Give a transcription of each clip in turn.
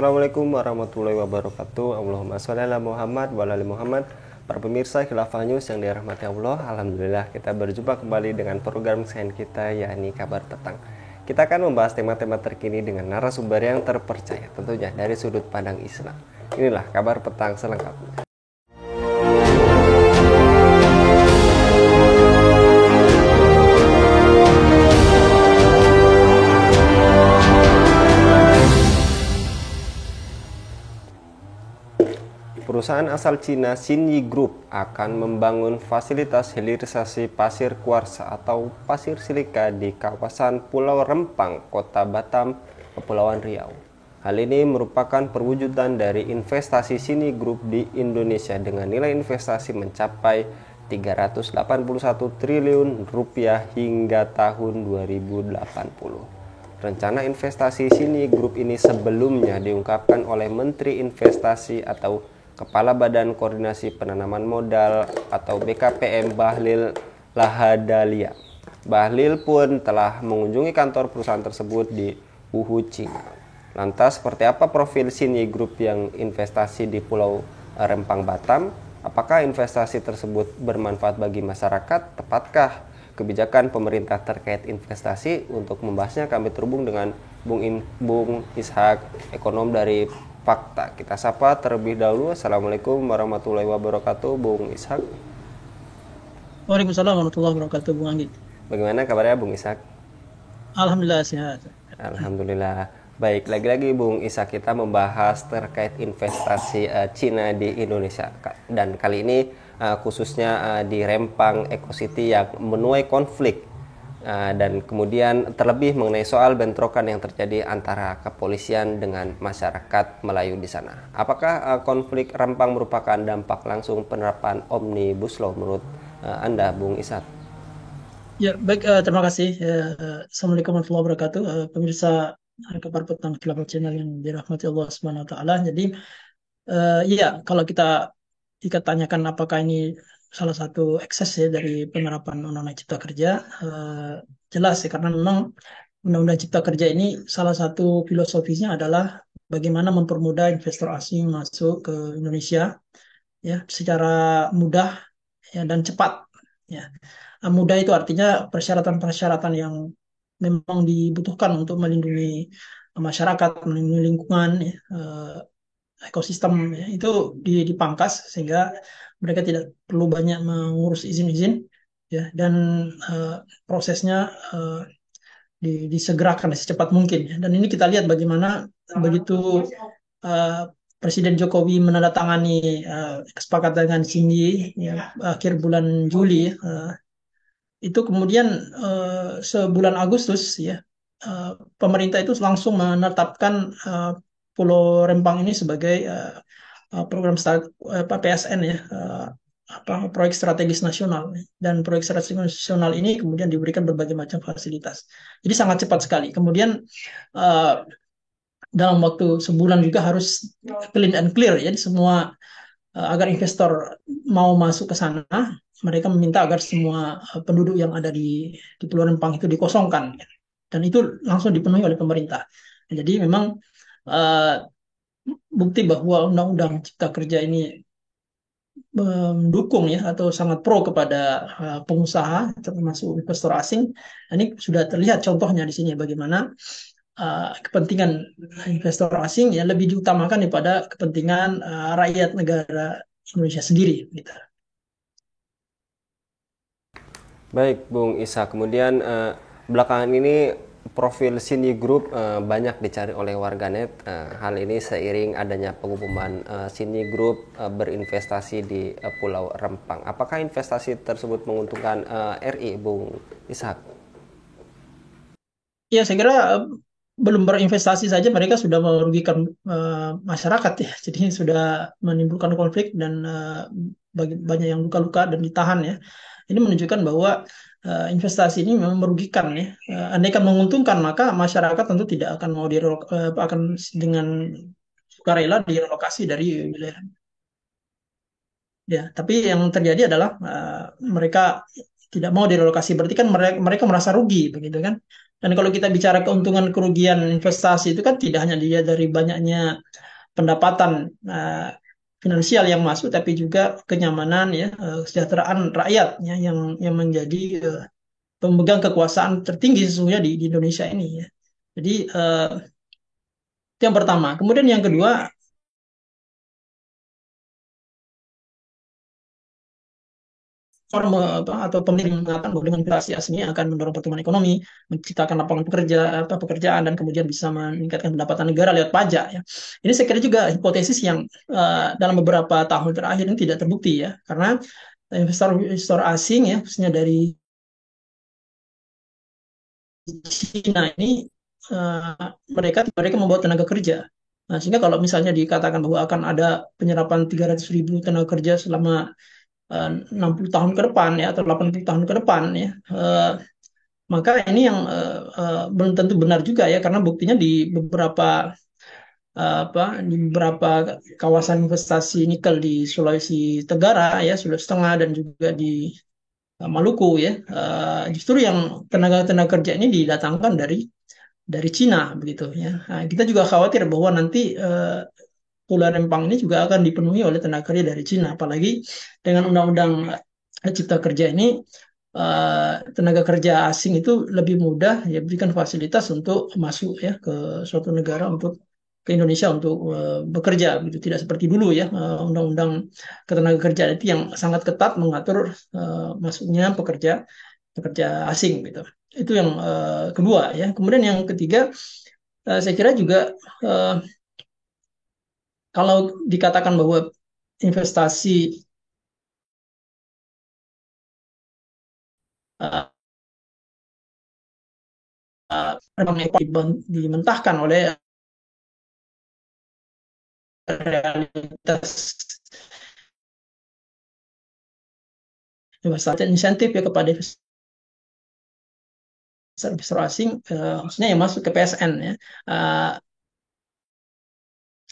Assalamualaikum warahmatullahi wabarakatuh. Allahumma sholli ala Muhammad wa ala ali Muhammad. Para pemirsa Khilafah News yang dirahmati Allah, alhamdulillah kita berjumpa kembali dengan program kesayangan kita, yakni Kabar Petang. Kita akan membahas tema-tema terkini dengan narasumber yang terpercaya, tentunya dari sudut pandang Islam. Inilah Kabar Petang selengkapnya. Perusahaan asal Cina Xinyi Group akan membangun fasilitas hilirisasi pasir kuarsa atau pasir silika di kawasan Pulau Rempang, Kota Batam, Kepulauan Riau. Hal ini merupakan perwujudan dari investasi Xinyi Group di Indonesia dengan nilai investasi mencapai 381 triliun rupiah hingga tahun 2080. Rencana investasi Xinyi Group ini sebelumnya diungkapkan oleh Menteri Investasi atau Kepala Badan Koordinasi Penanaman Modal atau BKPM Bahlil Lahadalia. Bahlil pun telah mengunjungi kantor perusahaan tersebut di Wuhu, China. Lantas seperti apa profil Xinyi Group yang investasi di Pulau Rempang, Batam? Apakah investasi tersebut bermanfaat bagi masyarakat? Tepatkah kebijakan pemerintah terkait investasi? Untuk membahasnya kami terhubung dengan Bung Ishak, ekonom dari Fakta. Kita sapa terlebih dahulu. Assalamualaikum warahmatullahi wabarakatuh, Bung Ishak. Waalaikumsalam warahmatullahi wabarakatuh, Bung Anggi. Bagaimana kabarnya, Bung Ishak? Alhamdulillah sehat. Alhamdulillah. Baik, lagi-lagi Bung Ishak, kita membahas terkait investasi Cina di Indonesia. Dan kali ini khususnya di Rempang Eco City yang menuai konflik. Dan kemudian terlebih mengenai soal bentrokan yang terjadi antara kepolisian dengan masyarakat Melayu di sana. Apakah konflik Rempang merupakan dampak langsung penerapan Omnibus Law menurut Anda, Bung Ishak? Ya, baik, terima kasih. Assalamualaikum warahmatullahi wabarakatuh. Pemirsa Kabar Petang Khilafah Channel yang dirahmati Allah Subhanahu wa taala. Jadi, iya, kalau kita tanyakan apakah ini salah satu ekses ya dari penerapan Undang-Undang Cipta Kerja, jelas ya, karena memang Undang-Undang Cipta Kerja ini salah satu filosofinya adalah bagaimana mempermudah investor asing masuk ke Indonesia ya secara mudah ya dan cepat ya. Mudah itu artinya persyaratan-persyaratan yang memang dibutuhkan untuk melindungi masyarakat, melindungi lingkungan, ya, ekosistem ya, itu dipangkas sehingga mereka tidak perlu banyak mengurus izin-izin ya dan eh, prosesnya eh, disegerakan secepat mungkin ya. Dan ini kita lihat bagaimana begitu eh, Presiden Jokowi menandatangani kesepakatan dengan Cindy ya, akhir bulan Juli itu kemudian sebulan Agustus ya eh, pemerintah itu langsung menetapkan Pulau Rempang ini sebagai program PSN ya proyek strategis nasional dan proyek strategis nasional ini kemudian diberikan berbagai macam fasilitas. Jadi sangat cepat sekali. Kemudian eh, dalam waktu sebulan juga harus clean and clear ya semua agar investor mau masuk ke sana, mereka meminta agar semua penduduk yang ada di Pulau Rempang itu dikosongkan, dan itu langsung dipenuhi oleh pemerintah. Jadi memang uh, bukti bahwa Undang-Undang Cipta Kerja ini mendukung ya atau sangat pro kepada pengusaha termasuk investor asing. Ini sudah terlihat contohnya di sini bagaimana kepentingan investor asing ya lebih diutamakan daripada kepentingan rakyat negara Indonesia sendiri gitu. Baik, Bung Ishak. Kemudian belakangan ini profil Xinyi Group banyak dicari oleh warganet. Hal ini seiring adanya pengumuman Xinyi Group berinvestasi di Pulau Rempang. Apakah investasi tersebut menguntungkan RI, Bung Ishak? Ya, saya kira belum berinvestasi saja mereka sudah merugikan masyarakat ya. Jadi sudah menimbulkan konflik dan banyak yang luka-luka dan ditahan ya. Ini menunjukkan bahwa investasi ini memang merugikan ya. Andaikan menguntungkan maka masyarakat tentu tidak akan mau akan dengan sukarela direlokasi dari wilayah. Ya, tapi yang terjadi adalah mereka tidak mau direlokasi. Berarti kan mereka merasa rugi begitu kan. Dan kalau kita bicara keuntungan kerugian investasi itu kan tidak hanya dilihat dari banyaknya pendapatan finansial yang masuk, tapi juga kenyamanan ya, kesejahteraan rakyat ya, yang menjadi pemegang kekuasaan tertinggi sesungguhnya di Indonesia ini ya. Jadi itu yang pertama. Kemudian yang kedua, orang atau pemilik mengatakan bahwa dengan investasi asing ini akan mendorong pertumbuhan ekonomi, menciptakan lapangan pekerjaan dan kemudian bisa meningkatkan pendapatan negara lewat pajak ya. Ini saya kira juga hipotesis yang dalam beberapa tahun terakhir ini tidak terbukti ya, karena investor asing ya, khususnya dari Cina ini mereka membawa tenaga kerja. Nah, sehingga kalau misalnya dikatakan bahwa akan ada penyerapan 300.000 tenaga kerja selama 60 tahun ke depan ya atau 80 tahun ke depan ya, maka ini yang belum tentu benar juga ya, karena buktinya di beberapa kawasan investasi nikel di Sulawesi Tenggara ya, Sulawesi Tengah dan juga di Maluku ya, justru yang tenaga kerja ini didatangkan dari Cina begitu ya. Nah, kita juga khawatir bahwa nanti Pulau Rempang ini juga akan dipenuhi oleh tenaga kerja dari Cina, apalagi dengan undang-undang Cipta Kerja ini, tenaga kerja asing itu lebih mudah ya berikan fasilitas untuk masuk ya ke suatu negara, untuk ke Indonesia untuk bekerja gitu. Tidak seperti dulu ya, undang-undang ketenaga kerjaan itu yang sangat ketat mengatur masuknya pekerja pekerja asing gitu. Itu yang kedua ya. Kemudian yang ketiga, saya kira juga uh, kalau dikatakan bahwa investasi uh, dimentahkan oleh realitas investasi insentif ya kepada investor asing, maksudnya yang masuk ke PSN ya.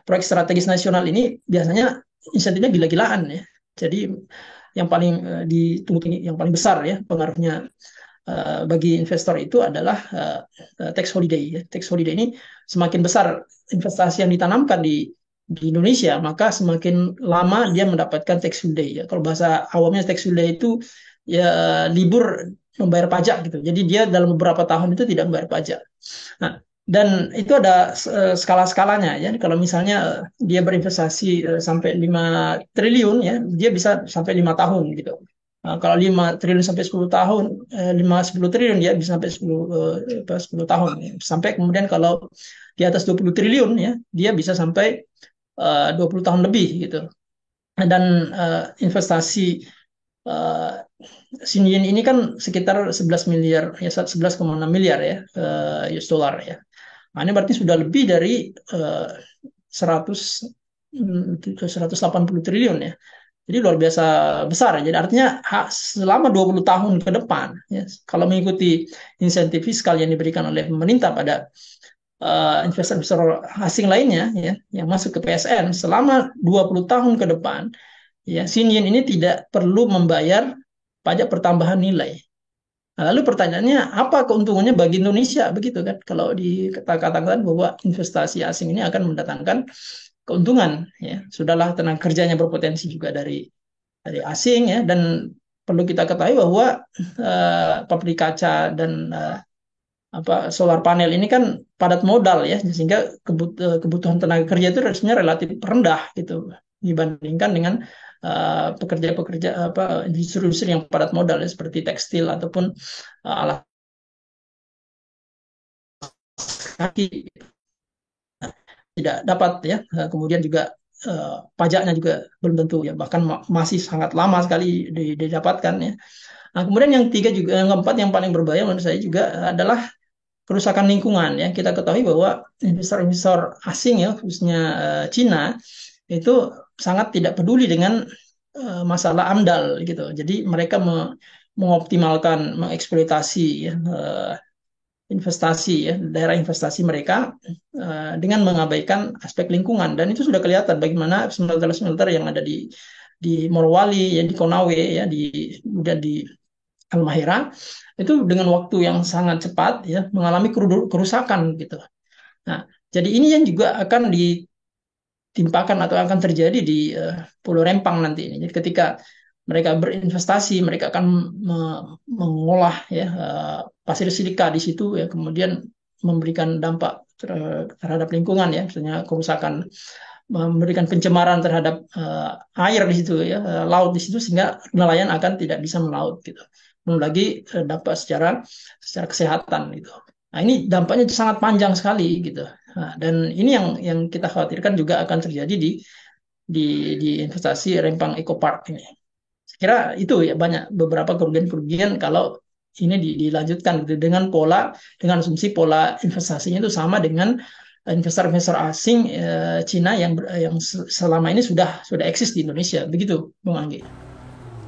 Proyek strategis nasional ini biasanya insentifnya gila-gilaan ya. Jadi yang paling ditunggu yang paling besar ya pengaruhnya bagi investor itu adalah tax holiday ya. Tax holiday ini semakin besar investasi yang ditanamkan di Indonesia, maka semakin lama dia mendapatkan tax holiday ya. Kalau bahasa awamnya tax holiday itu ya libur membayar pajak gitu. Jadi dia dalam beberapa tahun itu tidak membayar pajak. Nah, dan itu ada skala-skalanya ya. Kalau misalnya dia berinvestasi sampai 5 triliun ya, dia bisa sampai 5 tahun gitu. Nah, kalau 5 triliun sampai 10 tahun, 10 triliun dia bisa sampai 10 tahun. Ya. Sampai kemudian kalau di atas 20 triliun ya, dia bisa sampai 20 tahun lebih gitu. Dan investasi uh, Xinjiang ini kan sekitar 11 miliar ya, 11,6 miliar ya US dollar ya. Nah, ini berarti sudah lebih dari 100 ke 180 triliun ya. Jadi luar biasa besar. Jadi artinya selama 20 tahun ke depan ya, kalau mengikuti insentif fiskal yang diberikan oleh pemerintah pada investor-investor asing lainnya ya yang masuk ke PSN selama 20 tahun ke depan ya, Xinjiang ini tidak perlu membayar pajak pertambahan nilai. Nah, lalu pertanyaannya, apa keuntungannya bagi Indonesia? Begitu kan? Kalau dikatakan bahwa investasi asing ini akan mendatangkan keuntungan, ya sudahlah tenaga kerjanya berpotensi juga dari asing ya, dan perlu kita ketahui bahwa pabrik kaca dan solar panel ini kan padat modal ya, sehingga kebutuhan tenaga kerja itu sebenarnya relatif rendah gitu dibandingkan dengan pekerja-pekerja industri yang padat modal ya, seperti tekstil ataupun alat kaki tidak dapat ya. Kemudian juga pajaknya juga belum tentu ya, bahkan masih sangat lama sekali didapatkan ya. Nah, kemudian yang tiga juga, yang keempat yang paling berbahaya menurut saya juga adalah kerusakan lingkungan ya. Kita ketahui bahwa investor-investor asing ya, khususnya Cina, itu sangat tidak peduli dengan masalah AMDAL gitu. Jadi mereka mengoptimalkan, mengeksploitasi ya, investasi ya, daerah investasi mereka dengan mengabaikan aspek lingkungan, dan itu sudah kelihatan bagaimana smelter-smelter yang ada di Morowali ya, di Konawe ya, kemudian di Halmahera itu dengan waktu yang sangat cepat ya mengalami kerusakan gitu. Nah, jadi ini yang juga akan ditimpakan atau akan terjadi di Pulau Rempang nanti ini. Jadi ketika mereka berinvestasi, mereka akan mengolah ya pasir silika di situ ya, kemudian memberikan dampak terhadap lingkungan ya, misalnya kerusakan, memberikan pencemaran terhadap air di situ ya, laut di situ, sehingga nelayan akan tidak bisa melaut gitu. Belum lagi dampak secara kesehatan gitu. Nah, ini dampaknya sangat panjang sekali gitu. Nah, dan ini yang kita khawatirkan juga akan terjadi di investasi Rempang Eco Park ini. Saya kira itu ya, banyak beberapa kerugian-kerugian kalau ini dilanjutkan gitu, dengan asumsi pola investasinya itu sama dengan investor-investor asing Cina yang selama ini sudah eksis di Indonesia. Begitu, Bung Anggi.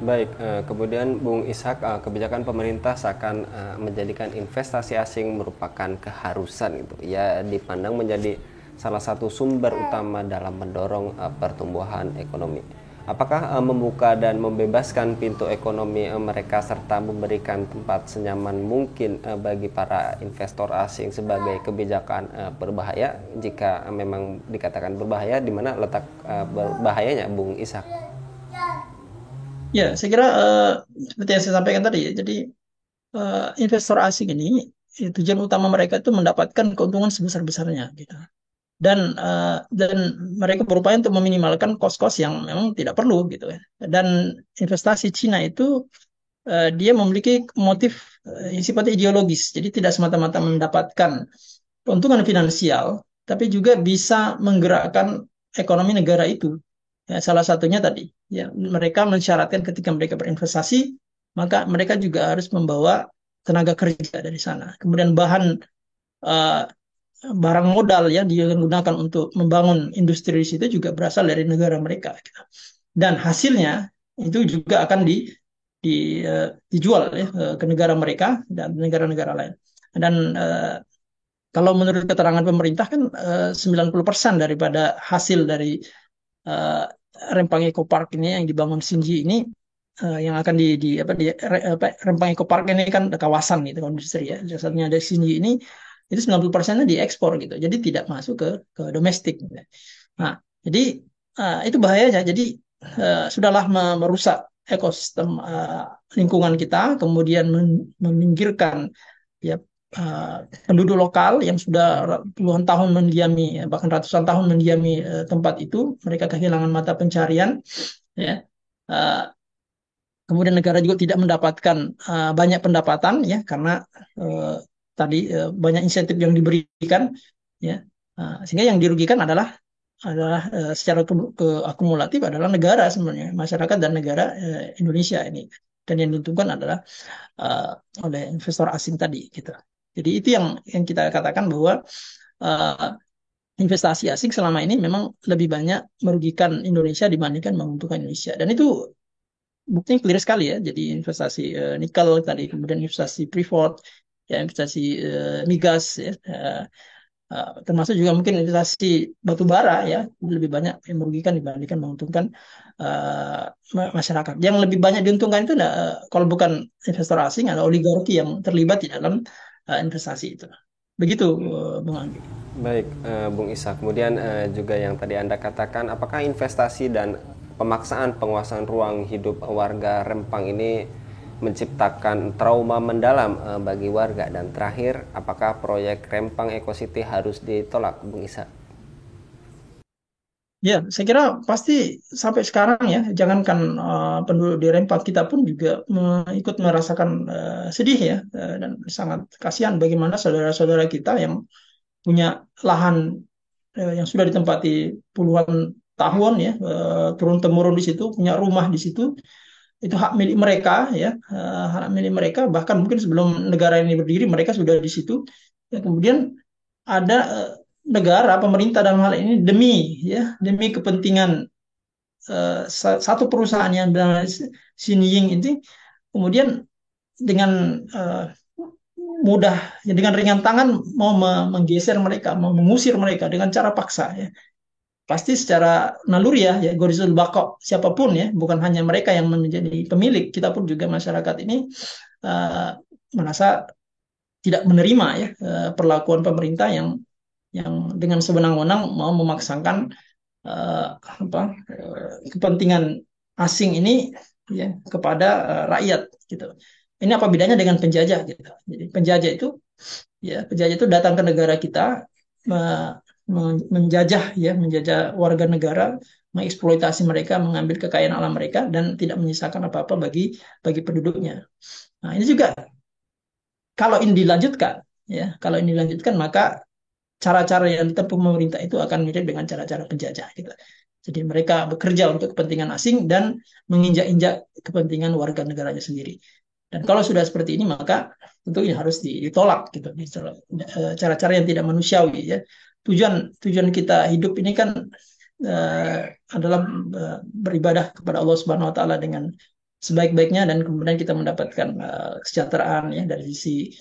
Baik, kemudian Bung Ishak, kebijakan pemerintah seakan menjadikan investasi asing merupakan keharusan gitu. Ya, dipandang menjadi salah satu sumber utama dalam mendorong pertumbuhan ekonomi. Apakah membuka dan membebaskan pintu ekonomi mereka serta memberikan tempat senyaman mungkin bagi para investor asing sebagai kebijakan berbahaya? Jika memang dikatakan berbahaya, di mana letak berbahayanya, Bung Ishak? Ya, saya kira seperti yang saya sampaikan tadi ya. Jadi investor asing ini tujuan utama mereka itu mendapatkan keuntungan sebesar-besarnya gitu. Dan mereka berupaya untuk meminimalkan kos-kos yang memang tidak perlu gitu ya. Dan investasi Cina itu dia memiliki motif yang sifatnya ideologis. Jadi tidak semata-mata mendapatkan keuntungan finansial, tapi juga bisa menggerakkan ekonomi negara itu. Ya, salah satunya tadi, ya mereka mensyaratkan ketika mereka berinvestasi, maka mereka juga harus membawa tenaga kerja dari sana. Kemudian eh, barang modal yang digunakan untuk membangun industri di situ juga berasal dari negara mereka. Gitu. Dan hasilnya itu juga akan dijual ya, ke negara mereka dan negara-negara lain. Dan kalau menurut keterangan pemerintah kan 90% daripada hasil dari eh, Rempang Eco Park ini yang dibangun Xinji ini, yang akan Rempang Eco Park ini kan kawasan gitu industri ya. Jasanya ada Xinji ini itu 90%-nya diekspor gitu. Jadi tidak masuk ke domestik gitu. Nah, jadi itu bahayanya. Jadi sudahlah merusak ekosistem lingkungan kita, kemudian meminggirkan ya penduduk lokal yang sudah puluhan tahun mendiami, bahkan ratusan tahun mendiami tempat itu, mereka kehilangan mata pencarian, ya. Uh, Kemudian negara juga tidak mendapatkan banyak pendapatan, ya, karena uh, tadi banyak insentif yang diberikan, ya. Sehingga yang dirugikan adalah secara akumulatif adalah negara sebenarnya, masyarakat dan negara Indonesia ini. Dan yang diuntungkan adalah uh, oleh investor asing tadi gitu. Jadi itu yang kita katakan bahwa uh, investasi asing selama ini memang lebih banyak merugikan Indonesia dibandingkan menguntungkan Indonesia. Dan itu buktinya clear sekali ya. Jadi investasi nikel tadi, kemudian investasi Freeport, ya investasi migas, ya, termasuk juga mungkin investasi batu bara ya, lebih banyak yang merugikan dibandingkan menguntungkan masyarakat. Yang lebih banyak diuntungkan itu kalau bukan investor asing, ada oligarki yang terlibat di dalam investasi itu. Begitu, Bung Anggi. Baik, Bung Isa. Kemudian juga yang tadi Anda katakan, apakah investasi dan pemaksaan penguasaan ruang hidup warga Rempang ini menciptakan trauma mendalam bagi warga? Dan terakhir, apakah proyek Rempang Eco City harus ditolak, Bung Isa? Ya, saya kira pasti sampai sekarang ya, jangankan penduduk di Rempang, kita pun juga ikut merasakan sedih ya, dan sangat kasihan bagaimana saudara-saudara kita yang punya lahan yang sudah ditempati puluhan tahun ya, turun temurun di situ, punya rumah di situ, itu hak milik mereka ya, hak milik mereka, bahkan mungkin sebelum negara ini berdiri mereka sudah di situ. Ya, kemudian ada negara, pemerintah dalam hal ini demi kepentingan satu perusahaan yang bernama Xinjiang ini, kemudian dengan uh, mudah, ya, dengan ringan tangan mau menggeser mereka, mau mengusir mereka dengan cara paksa ya. Pasti secara naluri ya Gorizul Bako siapapun ya, bukan hanya mereka yang menjadi pemilik, kita pun juga masyarakat ini eh, merasa tidak menerima ya perlakuan pemerintah yang dengan sewenang-wenang mau memaksakan kepentingan asing ini ya kepada rakyat gitu. Ini apa bedanya dengan penjajah gitu. Jadi penjajah itu datang ke negara kita menjajah warga negara, mengeksploitasi mereka, mengambil kekayaan alam mereka dan tidak menyisakan apa-apa bagi penduduknya. Nah, ini juga kalau ini dilanjutkan kalau ini dilanjutkan maka cara-cara yang ditempuh pemerintah itu akan mirip dengan cara-cara penjajah gitu. Jadi mereka bekerja untuk kepentingan asing dan menginjak-injak kepentingan warga negaranya sendiri. Dan kalau sudah seperti ini maka tentunya harus ditolak gitu. Cara-cara yang tidak manusiawi ya. Tujuan tujuan kita hidup ini kan eh, adalah beribadah kepada Allah Subhanahu wa taala dengan sebaik-baiknya dan kemudian kita mendapatkan kesejahteraan ya dari sisi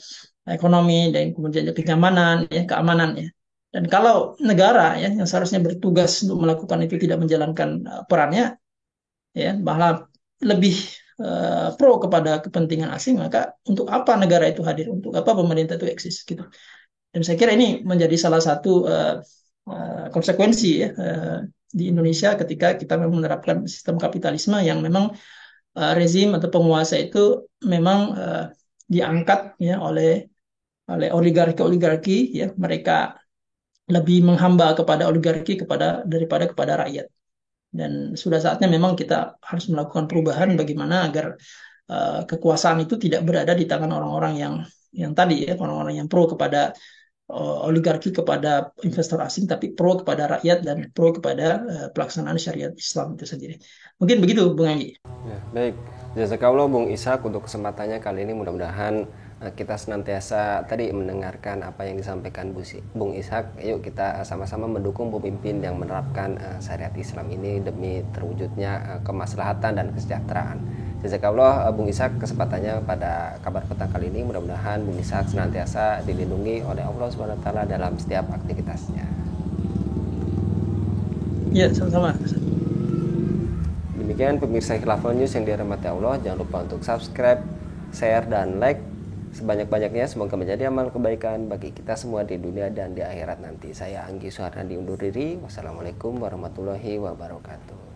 ekonomi dan kemudian kenyamanan ya keamanan ya. Dan kalau negara ya yang seharusnya bertugas untuk melakukan itu tidak menjalankan perannya ya malah lebih pro kepada kepentingan asing maka untuk apa negara itu hadir untuk apa pemerintah itu eksis gitu. Dan saya kira ini menjadi salah satu konsekuensi ya di Indonesia ketika kita menerapkan sistem kapitalisme yang memang rezim atau penguasa itu memang diangkat ya oleh oligarki-oligarki ya mereka lebih menghamba kepada oligarki daripada kepada rakyat. Dan sudah saatnya memang kita harus melakukan perubahan bagaimana agar kekuasaan itu tidak berada di tangan orang-orang yang tadi ya orang-orang yang pro kepada oligarki kepada investor asing tapi pro kepada rakyat dan pro kepada pelaksanaan syariat Islam itu sendiri. Mungkin begitu Bung Anggi. Ya, baik. Jazakallah Bung Ishak untuk kesempatannya kali ini. Mudah-mudahan kita senantiasa tadi mendengarkan apa yang disampaikan Bung Ishak. Yuk kita sama-sama mendukung pemimpin yang menerapkan syariat Islam ini demi terwujudnya kemaslahatan dan kesejahteraan. Jazakallah Bung Ishak kesempatannya pada kabar petang kali ini. Mudah-mudahan Bung Ishak senantiasa dilindungi oleh Allah Subhanahu wa taala dalam setiap aktivitasnya. Ya, sama-sama. Demikian pemirsa Khilafah News yang dirahmati Allah. Jangan lupa untuk subscribe, share, dan like sebanyak-banyaknya. Semoga menjadi amal kebaikan bagi kita semua di dunia dan di akhirat nanti. Saya Anggi Suharnadi undur diri. Wassalamualaikum warahmatullahi wabarakatuh.